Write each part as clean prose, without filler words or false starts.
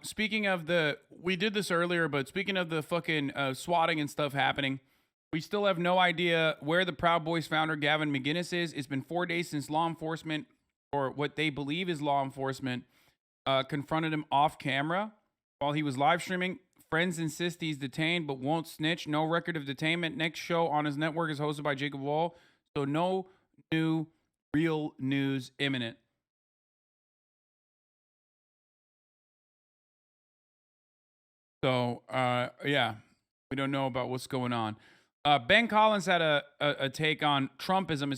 Speaking of we did this earlier, but speaking of the fucking swatting and stuff happening, we still have no idea where the Proud Boys founder Gavin McInnes is. It's been 4 days since law enforcement, or what they believe is law enforcement, confronted him off camera while he was live streaming. Friends insist he's detained but won't snitch. No record of detainment. Next show on his network is hosted by Jacob Wall. So no new real news imminent. So, yeah, we don't know about what's going on. Ben Collins had a take on Trumpism.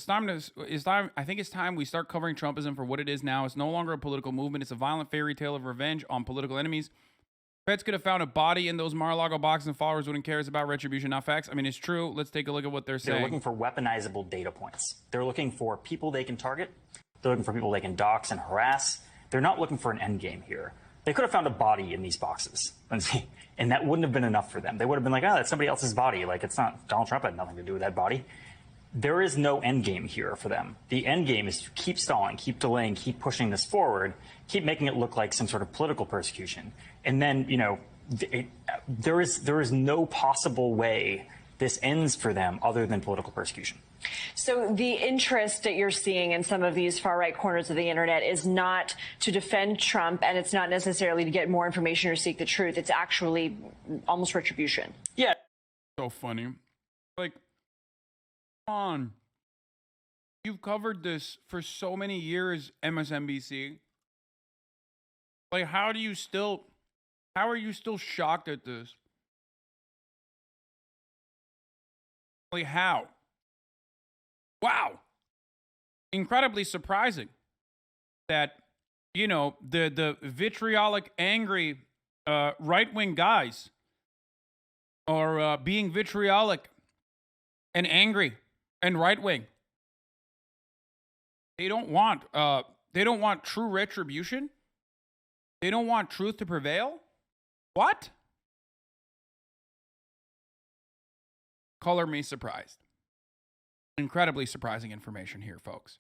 I think it's time we start covering Trumpism for what it is now. It's no longer a political movement. It's a violent fairy tale of revenge on political enemies. Feds could have found a body in those Mar-a-Lago boxes and followers wouldn't care about retribution, not facts. I mean, it's true. Let's take a look at what they're saying. They're looking for weaponizable data points. They're looking for people they can target. They're looking for people they can dox and harass. They're not looking for an end game here. They could have found a body in these boxes, and that wouldn't have been enough for them. They would have been like, oh, that's somebody else's body. Like, it's not Donald Trump had nothing to do with that body. There is no end game here for them. The end game is to keep stalling, keep delaying, keep pushing this forward, keep making it look like some sort of political persecution. And then, you know, there is no possible way this ends for them other than political persecution. So the interest that you're seeing in some of these far-right corners of the internet is not to defend Trump, and it's not necessarily to get more information or seek the truth. It's actually almost retribution. Yeah. So funny. Like, come on. You've covered this for so many years, MSNBC. Like, how are you still shocked at this? Like, how? Wow. Incredibly surprising that, you know, the vitriolic, angry right-wing guys are being vitriolic and angry and right-wing. They don't want true retribution. They don't want truth to prevail. What? Color me surprised. Incredibly surprising information here, folks.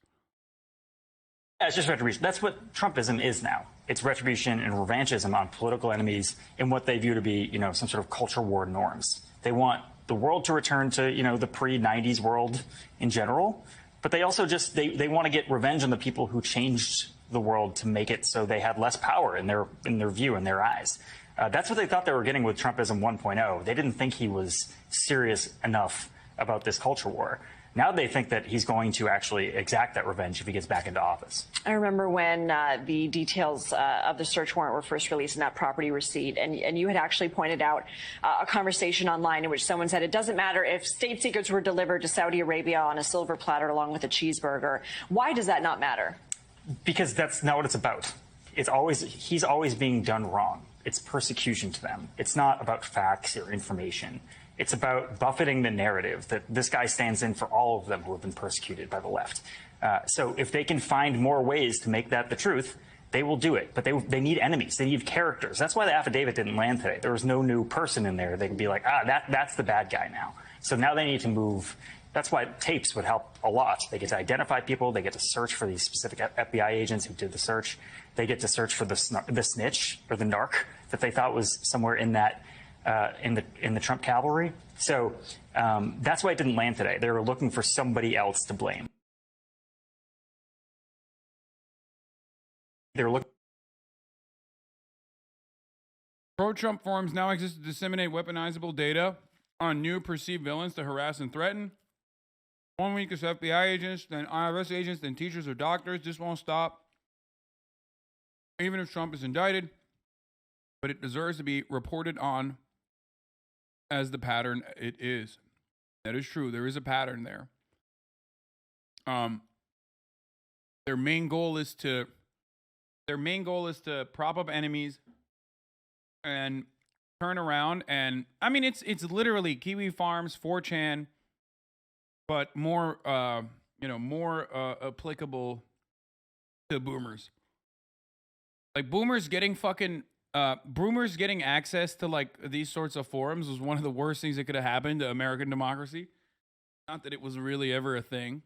Yeah, it's just retribution. That's what Trumpism is now. It's retribution and revanchism on political enemies in what they view to be, you know, some sort of culture war norms. They want the world to return to, you know, the pre-90s world in general, but they also just, they want to get revenge on the people who changed the world to make it so they had less power in their view, in their eyes. That's what they thought they were getting with Trumpism 1.0. They didn't think he was serious enough about this culture war. Now they think that he's going to actually exact that revenge if he gets back into office. I remember when the details of the search warrant were first released in that property receipt, and you had actually pointed out a conversation online in which someone said it doesn't matter if state secrets were delivered to Saudi Arabia on a silver platter along with a cheeseburger. Why does that not matter? Because that's not what it's about. He's always being done wrong. It's persecution to them. It's not about facts or information. It's about buffeting the narrative that this guy stands in for all of them who have been persecuted by the left. So if they can find more ways to make that the truth, they will do it. But they need enemies. They need characters. That's why the affidavit didn't land today. There was no new person in there. They could be like, that's the bad guy now. So now they need to move. That's why tapes would help a lot. They get to identify people. They get to search for these specific FBI agents who did the search. They get to search for the snitch or the narc that they thought was somewhere in that in the Trump cavalry. So that's why it didn't land today. They were looking for somebody else to blame. They were looking. Pro-Trump forums now exist to disseminate weaponizable data on new perceived villains to harass and threaten. 1 week is FBI agents, then IRS agents, then teachers or doctors. This won't stop, even if Trump is indicted, but it deserves to be reported on as the pattern it is. That is true. There is a pattern there. Their main goal is to prop up enemies and turn around, and I mean it's literally Kiwi Farms, 4chan, but more applicable to boomers. Like boomers getting access to like these sorts of forums was one of the worst things that could have happened to American democracy. Not that it was really ever a thing.